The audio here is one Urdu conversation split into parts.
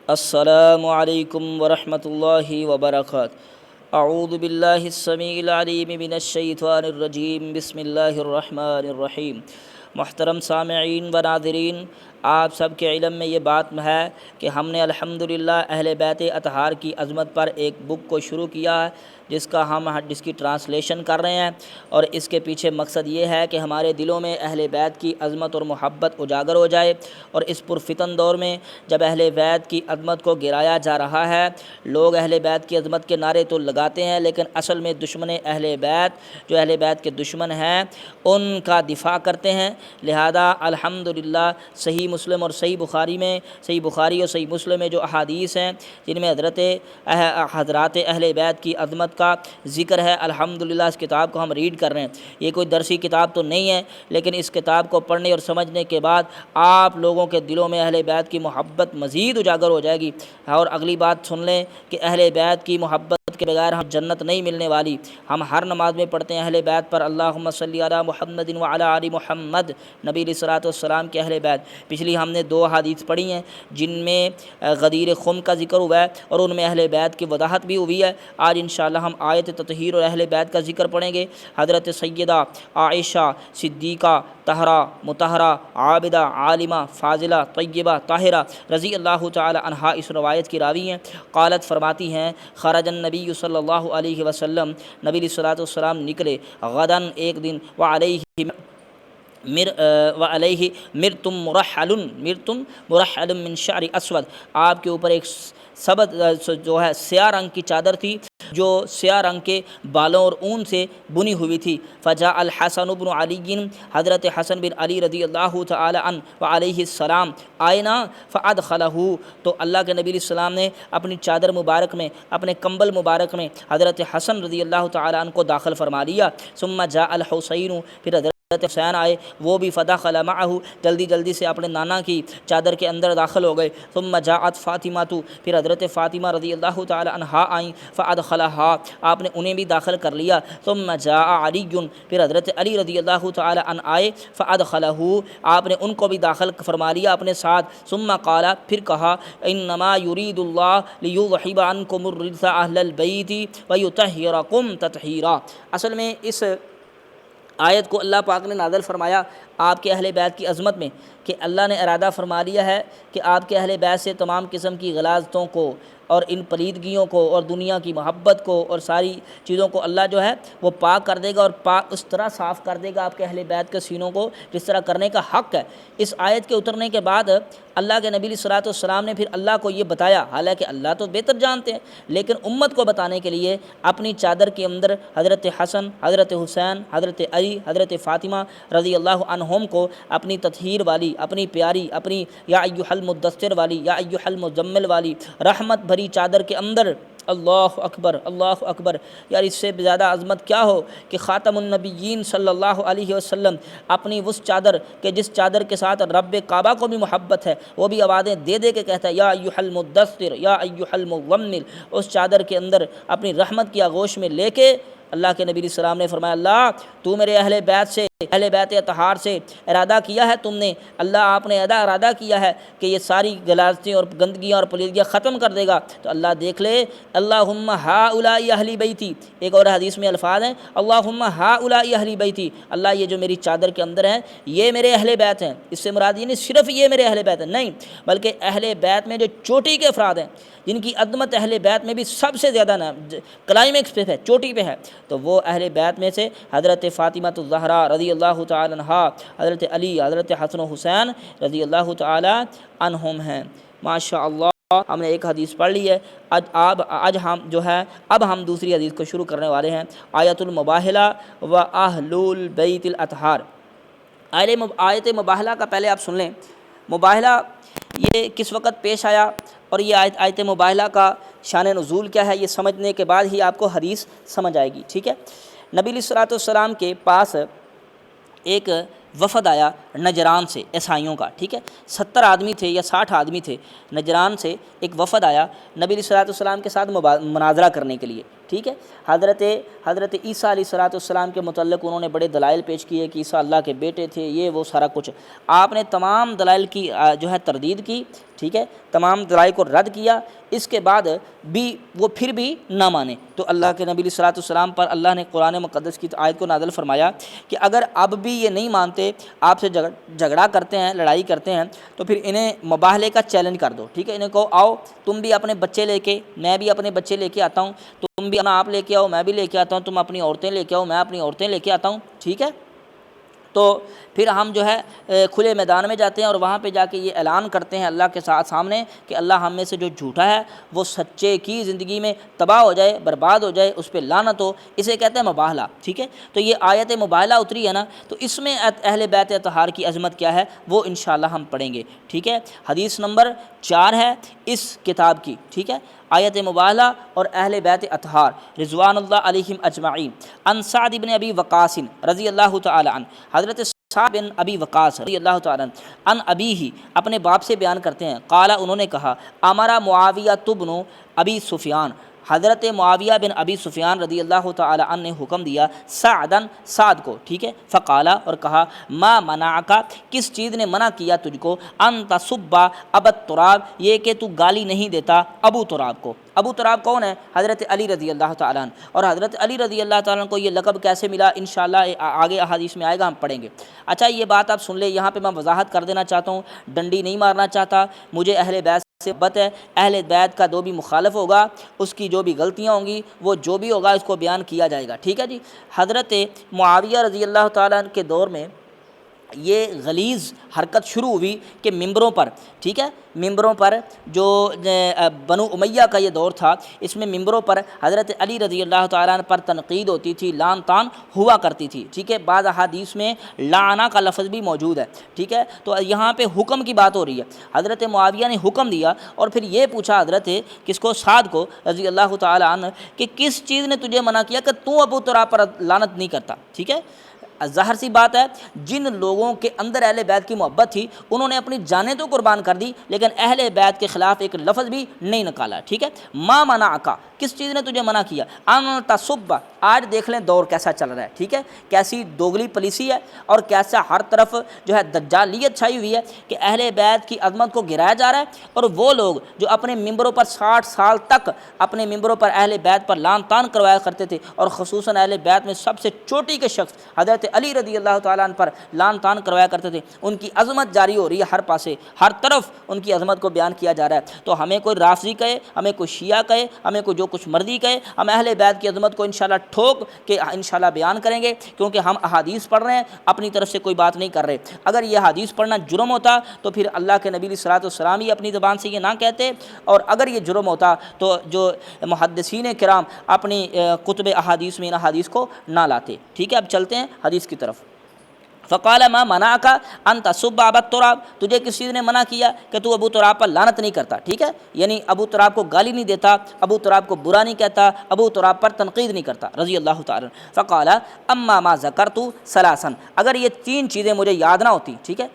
السلام علیکم ورحمۃ اللہ وبرکاتہ۔ اعوذ باللہ السمیع العلیم من الشیطان الرجیم، بسم اللہ الرحمن الرحیم۔ محترم سامعین و ناظرین، آپ سب کے علم میں یہ بات ہے کہ ہم نے الحمدللہ اہل بیت اطہار کی عظمت پر ایک بک کو شروع کیا ہے، جس کی ٹرانسلیشن کر رہے ہیں، اور اس کے پیچھے مقصد یہ ہے کہ ہمارے دلوں میں اہل بیت کی عظمت اور محبت اجاگر ہو جائے۔ اور اس پرفتن دور میں جب اہل بیت کی عظمت کو گرایا جا رہا ہے، لوگ اہل بیت کی عظمت کے نعرے تو لگاتے ہیں، لیکن اصل میں دشمن اہل بیت، جو اہل بیت کے دشمن ہیں، ان کا دفاع کرتے ہیں۔ لہذا الحمدللہ صحیح مسلم اور صحیح بخاری اور صحیح مسلم میں جو احادیث ہیں جن میں حضرات اہل بیت کی عظمت کا ذکر ہے، الحمدللہ اس کتاب کو ہم ریڈ کر رہے ہیں۔ یہ کوئی درسی کتاب تو نہیں ہے، لیکن اس کتاب کو پڑھنے اور سمجھنے کے بعد آپ لوگوں کے دلوں میں اہل بیت کی محبت مزید اجاگر ہو جائے گی۔ اور اگلی بات سن لیں کہ اہل بیت کی محبت کے بغیر ہم جنت نہیں ملنے والی۔ ہم ہر نماز میں پڑھتے ہیں اہل بیت پر اللہم صلی علی محمد وعلی آل محمد، نبی علیہ الصلوۃ والسلام کے اہل بیت۔ پچھلی ہم نے 2 حدیث پڑھی ہیں جن میں غدیر خم کا ذکر ہوا ہے اور ان میں اہل بیت کی وضاحت بھی ہوئی ہے۔ آج انشاءاللہ ہم آیت تطہیر اور اہل بیت کا ذکر پڑھیں گے۔ حضرت سیدہ عائشہ صدیقہ طاہرہ مطہرہ عابدہ عالمہ فاضلہ طیبہ طاہرہ رضی اللہ تعالی عنہا اس روایت کی راوی ہیں۔ قالت فرماتی ہیں، خرج النبی صلی اللہ علیہ وسلم، نبی علیہ الصلوۃ والسلام نکلے، غدن ایک دن، وعلیہ مرتم مرحل من شعر اسود، آپ کے اوپر ایک سبز جو ہے سیاہ رنگ کی چادر تھی جو سیاہ رنگ کے بالوں اور اون سے بنی ہوئی تھی۔ فجاء الحسن بن علی، حضرت حسن بن علی رضی اللہ تعالی عنہ وعلیہ السلام آئے نا، فادخلہ، تو اللہ کے نبی علیہ السلام نے اپنی چادر مبارک میں، اپنے کمبل مبارک میں حضرت حسن رضی اللہ تعالی عنہ کو داخل فرما لیا۔ ثم جاء الحسین، پھر حضرت حسین آئے، وہ بھی فدخل معہ، جلدی سے اپنے نانا کی چادر کے اندر داخل ہو گئے۔ ثم جاءت فاطمہ، پھر حضرت فاطمہ رضی اللہ تعالی عنہا آئیں، فادخلہا، آپ نے انہیں بھی داخل کر لیا۔ ثم جاء علی، پھر حضرت علی رضی اللہ تعالی عنہ آئے، فادخلہ، آپ نے ان کو بھی داخل فرما لیا اپنے ساتھ۔ ثم قال، پھر کہا، انما یرید اللہ لیذھب عنکم الرجس اہل البیت ویطہرکم تطہیرا۔ اصل میں اس آیت کو اللہ پاک نے نازل فرمایا آپ کے اہل بیت کی عظمت میں، کہ اللہ نے ارادہ فرما لیا ہے کہ آپ کے اہل بیت سے تمام قسم کی غلاظتوں کو اور ان پلیدگیوں کو اور دنیا کی محبت کو اور ساری چیزوں کو اللہ جو ہے وہ پاک کر دے گا، اور اس طرح صاف کر دے گا آپ کے اہل بیت کے سینوں کو جس طرح کرنے کا حق ہے۔ اس آیت کے اترنے کے بعد اللہ کے نبی صلی اللہ علیہ وسلم نے پھر اللہ کو یہ بتایا، حالانکہ اللہ تو بہتر جانتے ہیں، لیکن امت کو بتانے کے لیے اپنی چادر کے اندر حضرت حسن، حضرت حسین، حضرت علی، حضرت فاطمہ رضی اللہ عنہم کو اپنی تطہیر والی، اپنی پیاری، اپنی یا ایھا المدثر والی، یا ایھا المزمل والی رحمت بھری چادر کے اندر، اللہ اکبر اللہ اکبر، یار اس سے زیادہ عظمت کیا ہو کہ خاتم النبیین صلی اللہ علیہ وسلم اپنی اس چادر کہ جس چادر کے ساتھ رب کعبہ کو بھی محبت ہے، وہ بھی آوازیں دے کے کہتا ہے یا ایھا المدثر یا ایھا المزمل، اس چادر کے اندر اپنی رحمت کی آغوش میں لے کے اللہ کے نبی علیہ السلام نے فرمایا، اللہ تو میرے اہل بیت سے، اہل بیت اطہار سے ارادہ کیا ہے تم نے، اللہ آپ نے ارادہ کیا ہے کہ یہ ساری غلاظتیں اور گندگیاں اور پلیدگیاں ختم کر دے گا، تو اللہ دیکھ لے، اللہم ہؤلاء اہل بیتی، ایک اور حدیث میں الفاظ ہیں، اللہم ہؤلاء اہل بیتی، اللہ یہ جو میری چادر کے اندر ہیں یہ میرے اہل بیت ہیں۔ اس سے مراد یہ نہیں صرف یہ میرے اہل بیت ہیں، نہیں، بلکہ اہل بیت میں جو چوٹی کے افراد ہیں، جن کی عظمت اہل بیت میں بھی سب سے زیادہ کلائمیکس پہ ہے، چوٹی پہ ہے، تو وہ اہل بیت میں سے حضرت فاطمہ الزہرا رضی اللہ تعالی عنہا، حضرت علی، حضرت حسن و حسین رضی اللہ تعالی عنہم ہیں۔ ماشاء اللہ، ہم نے ایک حدیث پڑھ لی ہے، آج ہم جو ہے اب ہم دوسری حدیث کو شروع کرنے والے ہیں، آیت المباہلہ و اہل البیت الاطہار۔ آیت مباہلہ کا پہلے آپ سن لیں، مباہلہ یہ کس وقت پیش آیا اور یہ آیت مباہلہ کا شان نزول کیا ہے، یہ سمجھنے کے بعد ہی آپ کو حدیث سمجھ آئے گی، ٹھیک ہے۔ نبی علیہ الصلوۃ والسلام کے پاس ایک وفد آیا نجران سے، عیسائیوں کا، ٹھیک ہے، 70 آدمی تھے یا 60 آدمی تھے، نجران سے ایک وفد آیا نبی علیہ الصلوۃ والسلام کے ساتھ مناظرہ کرنے کے لیے، ٹھیک ہے۔ حضرت عیسیٰ علیہ الصلوۃ والسلام کے متعلق انہوں نے بڑے دلائل پیش کیے کہ عیسیٰ اللہ کے بیٹے تھے، یہ وہ سارا کچھ آپ نے تمام دلائل کی جو ہے تردید کی، ٹھیک ہے، تمام دلائل کو رد کیا۔ اس کے بعد بھی وہ پھر بھی نہ مانے تو اللہ کے نبی علیہ الصلوۃ والسلام پر اللہ نے قرآن مقدس کی آیت کو نازل فرمایا کہ اگر اب بھی یہ نہیں مانتے، آپ سے جھگڑا کرتے ہیں، لڑائی کرتے ہیں، تو پھر انہیں مباہلے کا چیلنج کر دو، ٹھیک ہے، انہیں کہو آؤ تم بھی اپنے بچے لے کے، میں بھی اپنے بچے لے کے آتا ہوں، تم بھی آپ لے کے آؤ، میں بھی لے کے آتا ہوں، تم اپنی عورتیں لے کے آؤ، میں اپنی عورتیں لے کے آتا ہوں، ٹھیک ہے۔ تو پھر ہم جو ہے کھلے میدان میں جاتے ہیں اور وہاں پہ جا کے یہ اعلان کرتے ہیں اللہ کے سامنے کہ اللہ ہم میں سے جو جھوٹا ہے وہ سچے کی زندگی میں تباہ ہو جائے، برباد ہو جائے، اس پہ لعنت ہو، اسے کہتے ہیں مباہلہ، ٹھیک ہے۔ تو یہ آیت مباہلہ اتری ہے نا، تو اس میں اہل بیت اطہار کی عظمت کیا ہے وہ انشاءاللہ ہم پڑھیں گے، ٹھیک ہے۔ حدیث نمبر 4 ہے اس کتاب کی، ٹھیک ہے، آیت مباہلہ اور اہل بیت اطہار رضوان اللہ علیہم اجمعین۔ عن سعد بن ابی وقاص رضی اللہ تعالی عنہ، حضرت سعد بن ابی وقاص رضی اللہ تعالی عنہ عن ابیہ اپنے باپ سے بیان کرتے ہیں، قال انہوں نے کہا امر معاویہ بن ابی سفیان، حضرت معاویہ بن ابی سفیان رضی اللہ تعالی عنہ نے حکم دیا سعد کو، ٹھیک ہے، فقالا اور کہا ما منعک، کس چیز نے منع کیا تجھ کو، ان تسب ابا تراب، یہ کہ تو گالی نہیں دیتا ابو تراب کو۔ ابو تراب کون ہے؟ حضرت علی رضی اللہ تعالیٰ عنہ، اور حضرت علی رضی اللہ تعالیٰ عنہ کو یہ لقب کیسے ملا انشاءاللہ آگے احادیث میں آئے گا، ہم پڑھیں گے۔ اچھا یہ بات آپ سن لیں، یہاں پہ میں وضاحت کر دینا چاہتا ہوں، ڈنڈی نہیں مارنا چاہتا، مجھے اہل بیت سے محبت ہے، اہل بیت کا جو بھی مخالف ہوگا اس کی جو بھی غلطیاں ہوں گی وہ جو بھی ہوگا اس کو بیان کیا جائے گا، ٹھیک ہے جی۔ حضرت معاویہ رضی اللہ تعالیٰ عنہ کے دور میں یہ غلیظ حرکت شروع ہوئی کہ ممبروں پر، ٹھیک ہے، ممبروں پر جو بنو امیہ کا یہ دور تھا، اس میں ممبروں پر حضرت علی رضی اللہ تعالیٰ عنہ پر تنقید ہوتی تھی، لعن طعن ہوا کرتی تھی، ٹھیک ہے۔ بعض احادیث میں لعنہ کا لفظ بھی موجود ہے، ٹھیک ہے۔ تو یہاں پہ حکم کی بات ہو رہی ہے، حضرت معاویہ نے حکم دیا اور پھر یہ پوچھا حضرت کس کو، سعد کو رضی اللہ تعالیٰ عنہ، کہ کس چیز نے تجھے منع کیا کہ تو ابو تراب پر لعنت نہیں کرتا، ٹھیک ہے۔ ظاہر سی بات ہے جن لوگوں کے اندر اہل بیت کی محبت تھی انہوں نے اپنی جانیں تو قربان کر دی لیکن اہل بیت کے خلاف ایک لفظ بھی نہیں نکالا، ٹھیک ہے۔ ما منعک، کس چیز نے تجھے منع کیا، ان تسب، آج دیکھ لیں دور کیسا چل رہا ہے، ٹھیک ہے، کیسی دوگلی پالیسی ہے اور کیسا ہر طرف جو ہے دجالیت چھائی ہوئی ہے کہ اہل بیت کی عظمت کو گرایا جا رہا ہے، اور وہ لوگ جو اپنے ممبروں پر 60 سال تک اپنے ممبروں پر اہل بیت پر لعن طعن کروایا کرتے تھے، اور خصوصاً اہل بیت میں سب سے چوٹی کے شخص حضرت علی رضی اللہ تعالیٰ عنہ پر لعن طعن کروایا کرتے تھے، ان کی عظمت جاری ہو رہی ہے، ہر پاسے ہر طرف ان کی عظمت کو بیان کیا جا رہا ہے۔ تو ہمیں کوئی رافضی کہے، ہمیں کوئی شیعہ کہے، ہمیں کوئی جو کچھ مرضی کہے، ہم اہل بیت کی عظمت کو انشاءاللہ ٹھوک کے انشاءاللہ بیان کریں گے، کیونکہ ہم احادیث پڑھ رہے ہیں، اپنی طرف سے کوئی بات نہیں کر رہے۔ اگر یہ حدیث پڑھنا جرم ہوتا تو پھر اللہ کے نبی علیہ الصلوۃ والسلام ہی اپنی زبان سے یہ نہ کہتے، اور اگر یہ جرم ہوتا تو جو محدثین کرام اپنی کتب احادیث میں ان احادیث کو نہ لاتے، ٹھیک ہے۔ اب چلتے ہیں حدیث کی طرف۔ فقال ما منعک ان تسب ابا تراب، تجھے کس چیز نے منع کیا کہ تو ابو تراب پر لعنت نہیں کرتا، ٹھیک ہے، یعنی ابو تراب کو گالی نہیں دیتا، ابو تراب کو برا نہیں کہتا، ابو تراب پر تنقید نہیں کرتا رضی اللہ تعالی عنہ۔ فقال اما ما ذکرت ثلاثا، اگر یہ 3 چیزیں مجھے یاد نہ ہوتی، ٹھیک ہے،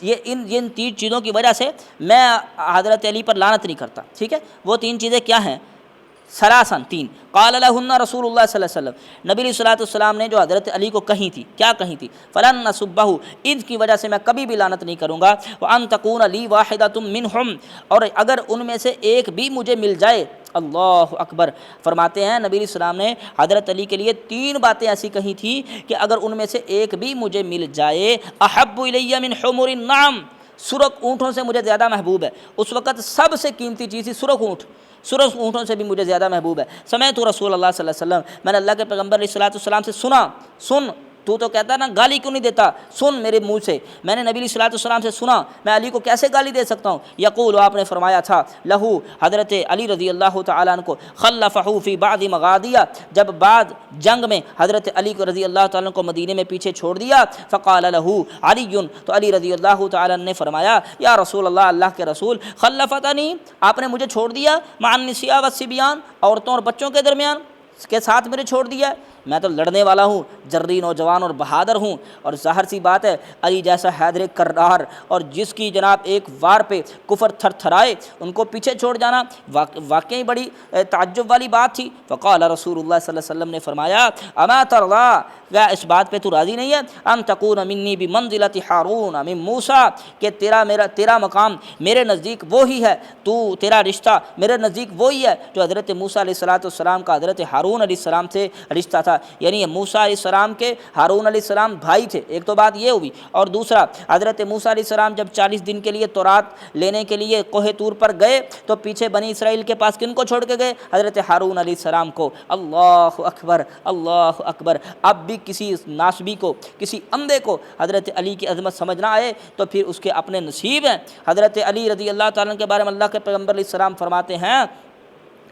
یہ ان 3 چیزوں کی وجہ سے میں حضرت علی پر لعنت نہیں کرتا، ٹھیک ہے۔ وہ 3 چیزیں کیا ہیں؟ ثلاثاً 3، قال لہن رسول اللہ صلی اللہ علیہ وسلم، نبی علیہ الصلوۃ والسلام نے جو حضرت علی کو کہیں تھی، کیا کہیں تھی؟ فلن نسبہ، ان کی وجہ سے میں کبھی بھی لعنت نہیں کروں گا، وان تکون لی واحدۃ منہم، اور اگر ان میں سے ایک بھی مجھے مل جائے، اللہ اکبر، فرماتے ہیں نبی علیہ السلام نے حضرت علی کے لیے 3 باتیں ایسی کہیں تھی کہ اگر ان میں سے ایک بھی مجھے مل جائے، احب الی من حمر النعم، سرخ اونٹوں سے مجھے زیادہ محبوب ہے، اس وقت سب سے قیمتی چیز تھی سرخ اونٹ، سرخ اونٹوں سے بھی مجھے زیادہ محبوب ہے۔ سمعت رسول اللہ صلی اللہ علیہ وسلم، میں نے اللہ کے پیغمبر علیہ الصلوۃ والسلام سے سنا، سن، تو کہتا نا گالی کیوں نہیں دیتا، سن میرے منہ سے، میں نے نبی علیہ الصلوۃ والسلام سے سنا، میں علی کو کیسے گالی دے سکتا ہوں؟ یقول، آپ نے فرمایا تھا، لہو، حضرت علی رضی اللہ تعالیٰ عنہ کو، خلفہ فی بعض مغادیہ، جب بعد جنگ میں حضرت علی کو رضی اللہ تعالیٰ عنہ کو مدینے میں پیچھے چھوڑ دیا، فقال لہو علی، تو علی رضی اللہ تعالیٰ عنہ نے فرمایا، یا رسول اللہ، اللہ کے رسول، خلفتنی، آپ نے مجھے چھوڑ دیا، مع النساء والصبیان، عورتوں اور بچوں کے درمیان کے ساتھ میرے چھوڑ دیا، میں تو لڑنے والا ہوں، جری نوجوان اور بہادر ہوں، اور ظاہر سی بات ہے علی جیسا حیدر کرار اور جس کی جناب ایک وار پہ کفر تھر تھرائے ان کو پیچھے چھوڑ جانا واقعی بڑی تعجب والی بات تھی۔ فقال رسول اللہ صلی اللہ علیہ وسلم نے فرمایا اما ترضا، کیا اس بات پہ تو راضی نہیں ہے ان تکون منی بمنزلۃ ہارون من موسیٰ، کہ تیرا مقام میرے نزدیک وہی ہے، تیرا رشتہ میرے نزدیک وہی ہے جو حضرت موسیٰ علیہ السلام کا حضرت ہارون علیہ السلام سے رشتہ تھا، یعنی موسیٰ علیہ السلام کے ہارون علیہ السلام بھائی تھے۔ ایک تو بات یہ ہوئی، اور دوسرا حضرت موسیٰ علیہ السلام جب 40 دن کے لیے تورات لینے کے لیے کوہ طور پر گئے تو پیچھے بنی اسرائیل کے پاس کن کو چھوڑ کے گئے؟ حضرت ہارون علیہ السلام کو۔ اللہ اکبر، اللہ اکبر۔ اب بھی کسی ناسبی کو، کسی اندھے کو حضرت علی کی عظمت سمجھ نہ آئے تو پھر اس کے اپنے نصیب ہیں۔ حضرت علی رضی اللہ تعالیٰ عنہ کے بارے میں اللہ کے پیغمبر علیہ السلام فرماتے ہیں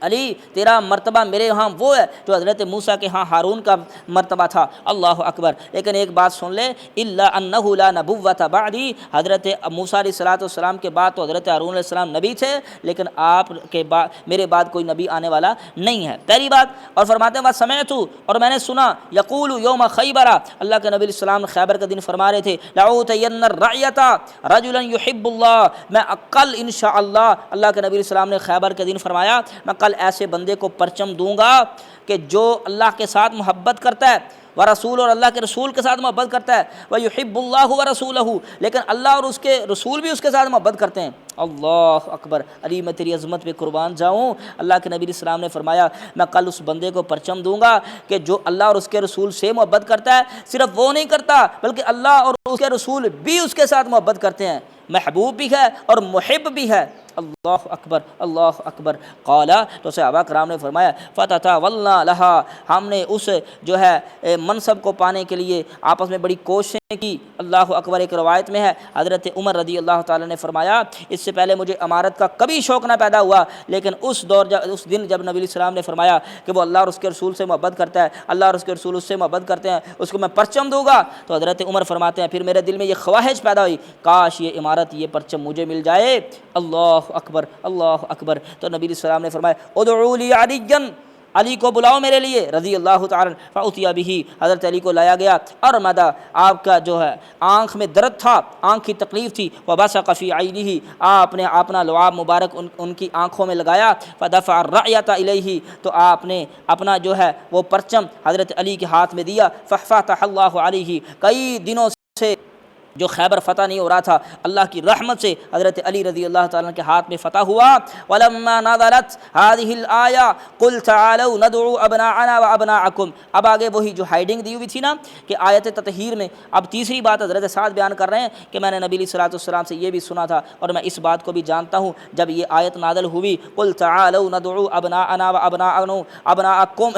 علی تیرا مرتبہ میرے ہاں وہ ہے جو حضرت موسیٰ کے ہاں ہارون کا مرتبہ تھا۔ اللہ اکبر۔ لیکن ایک بات سن لے، الا انہ لا نبوۃ بعدی، حضرت موسیٰ علیہ السلام کے بعد تو حضرت ہارون علیہ السلام نبی تھے، لیکن آپ کے بعد میرے بعد کوئی نبی آنے والا نہیں ہے، پہلی بات۔ اور فرماتے ہیں سمعت، اور میں نے سنا، یقول یوم خیبر، اللہ کے نبی علیہ السلام خیبر کے دن فرما رہے تھے لأوتین الرعیۃ رجلا یحب اللہ، میں کل انشاءاللہ، اللہ کے نبی علیہ السلام نے خیبر کے دن فرمایا میں کل ایسے بندے کو پرچم دوں گا کہ جو اللہ کے ساتھ محبت کرتا ہے ورسول، اور اللہ کے رسول کے ساتھ محبت کرتا ہے، ویحب اللہ ورسولہ، لیکن اللہ اور اس کے رسول بھی اس کے ساتھ محبت کرتے ہیں۔ اللہ اکبر۔ علی میں تیری عظمت پہ قربان جاؤں، اللہ کے نبی علیہ السلام نے فرمایا میں کل اس بندے کو پرچم دوں گا کہ جو اللہ اور اس کے رسول سے محبت کرتا ہے، صرف وہ نہیں کرتا بلکہ اللہ اور اس کے رسول بھی اس کے ساتھ محبت کرتے ہیں، محبوب بھی ہے اور محب بھی ہے۔ اللہ اکبر، اللہ اکبر۔ قال، تو صحابہ کرام نے فرمایا فتطاولنا لہا، ہم نے اس جو ہے منصب کو پانے کے لیے آپس میں بڑی کوششیں کی۔ اللہ اکبر۔ ایک روایت میں ہے حضرت عمر رضی اللہ تعالیٰ نے فرمایا اس سے پہلے مجھے امارت کا کبھی شوق نہ پیدا ہوا، لیکن اس دن جب نبی علیہ السلام نے فرمایا کہ وہ اللہ اور اس کے رسول سے محبت کرتا ہے، اللہ اور اس کے رسول اس سے محبت کرتے ہیں، اس کو میں پرچم دوں گا، تو حضرت عمر فرماتے ہیں پھر میرے دل میں یہ خواہش پیدا ہوئی کاش یہ امارت، یہ پرچم مجھے مل جائے۔ اللہ اکبر، اللہ اکبر۔ تو نبی علیہ السلام نے فرمایا ادعوا لی علیٰ، علی کو بلاؤ میرے لیے رضی اللہ تعالیٰ، فأتي به، حضرت علی کو لایا گیا، اور مدہ آپ کا جو ہے آنکھ میں درد تھا، آنکھ کی تکلیف تھی، وبصق فی عینہ، آپ نے اپنا لعاب مبارک ان کی آنکھوں میں لگایا، فدفع الرعیۃ الیہ، تو آپ نے اپنا جو ہے وہ پرچم حضرت علی کے ہاتھ میں دیا، ففتح اللہ علیہ، کئی دنوں سے جو خیبر فتح نہیں ہو رہا تھا، اللہ کی رحمت سے حضرت علی رضی اللہ تعالیٰ کے ہاتھ میں فتح ہوا۔ وَلَمَّا نَزَلَتْ هَذِهِ الْآيَةُ قُلْ تَعَالَوْا نَدْعُوا أَبْنَاءَنَا وَأَبْنَاءَكُمْ، اب آگے وہی جو ہائیڈنگ دی ہوئی تھی نا کہ آیت تطہیر میں، اب تیسری بات حضرت سعد بیان کر رہے ہیں کہ میں نے نبی علیہ السلام سے یہ بھی سنا تھا اور میں اس بات کو بھی جانتا ہوں جب یہ آیت نازل ہوئی قُلْ تَعَالَوْا نَدْعُوا أَبْنَاءَنَا وَأَبْنَاءَكُمْ،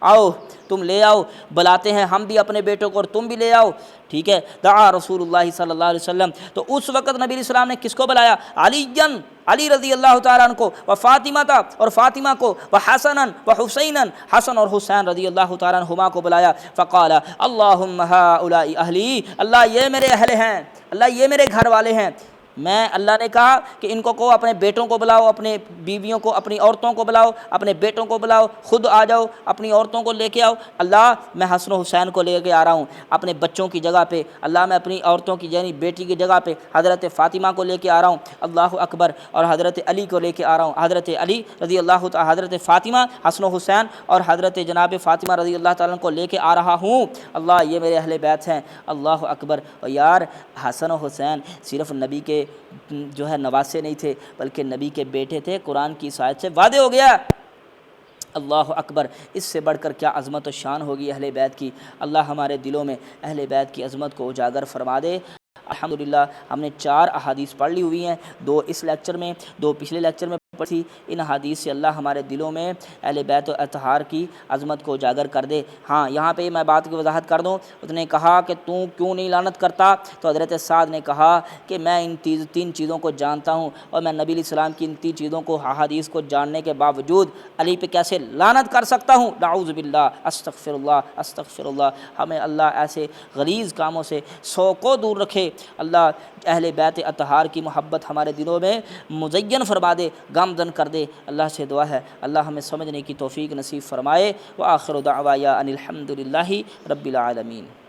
آؤ تم لے آؤ، بلاتے ہیں ہم بھی اپنے بیٹوں کو اور تم بھی لے آؤ، ٹھیک ہے۔ دعا رسول اللہ صلی اللہ علیہ وسلم، تو اس وقت نبی علیہ السلام نے کس کو بلایا؟ علی رضی اللہ تعالیٰ عنہ کو، و فاطمہ تھا، اور فاطمہ کو، و حسنا و حسینا، حسن اور حسین رضی اللہ تعالیٰ عنہما کو بلایا۔ فقال اللہم ہؤلاء اہلی، اللہ یہ میرے اہل ہیں، اللہ یہ میرے گھر والے ہیں۔ میں اللہ نے کہا کہ ان کو کہو اپنے بیٹوں کو بلاؤ، اپنے بیویوں کو، اپنی عورتوں کو بلاؤ، اپنے بیٹوں کو بلاؤ، خود آ جاؤ، اپنی عورتوں کو لے کے آؤ۔ اللہ میں حسن و حسین کو لے کے آ رہا ہوں اپنے بچوں کی جگہ پہ، اللہ میں اپنی عورتوں کی یعنی بیٹی کی جگہ پہ حضرت فاطمہ کو لے کے آ رہا ہوں، اللہ اکبر، اور حضرت علی کو لے کے آ رہا ہوں، حضرت علی رضی اللہ تعالیٰ، حضرت فاطمہ، حسن و حسین اور حضرت جناب فاطمہ رضی اللہ تعالیٰ کو لے کے آ رہا ہوں، اللہ یہ میرے اہل بیت ہیں، اللہ اکبر۔ اور یار حسن و حسین صرف نبی کے جو ہے نواسے نہیں تھے بلکہ نبی کے بیٹے تھے، قرآن کی آیت سے وعدے ہو گیا۔ اللہ اکبر، اس سے بڑھ کر کیا عظمت و شان ہوگی اہل بیت کی۔ اللہ ہمارے دلوں میں اہل بیت کی عظمت کو اجاگر فرما دے۔ الحمدللہ ہم نے 4 احادیث پڑھ لی ہوئی ہیں، 2 اس لیکچر میں، 2 پچھلے لیکچر میں پڑھی۔ ان حدیث سے اللہ ہمارے دلوں میں اہل بیت و اطہار کی عظمت کو اجاگر کر دے۔ ہاں یہاں پہ میں بات کی وضاحت کر دوں، اس نے کہا کہ تو کیوں نہیں لعنت کرتا، تو حضرت سعد نے کہا کہ میں ان 3 چیزوں کو جانتا ہوں اور میں نبی علیہ السلام کی ان 3 چیزوں کو، احادیث کو جاننے کے باوجود علی پہ کیسے لعنت کر سکتا ہوں۔ نعوذ باللہ، استغفر اللہ، استغفر اللہ۔ ہمیں اللہ ایسے غلیظ کاموں سے 100 کو دور رکھے۔ اللہ اہل بیت اطہار کی محبت ہمارے دلوں میں مزین فرما دے۔ گامزن کر دے۔ اللہ سے دعا ہے اللہ ہمیں سمجھنے کی توفیق نصیب فرمائے۔ وآخر دعوایا ان الحمد للہ رب العالمین۔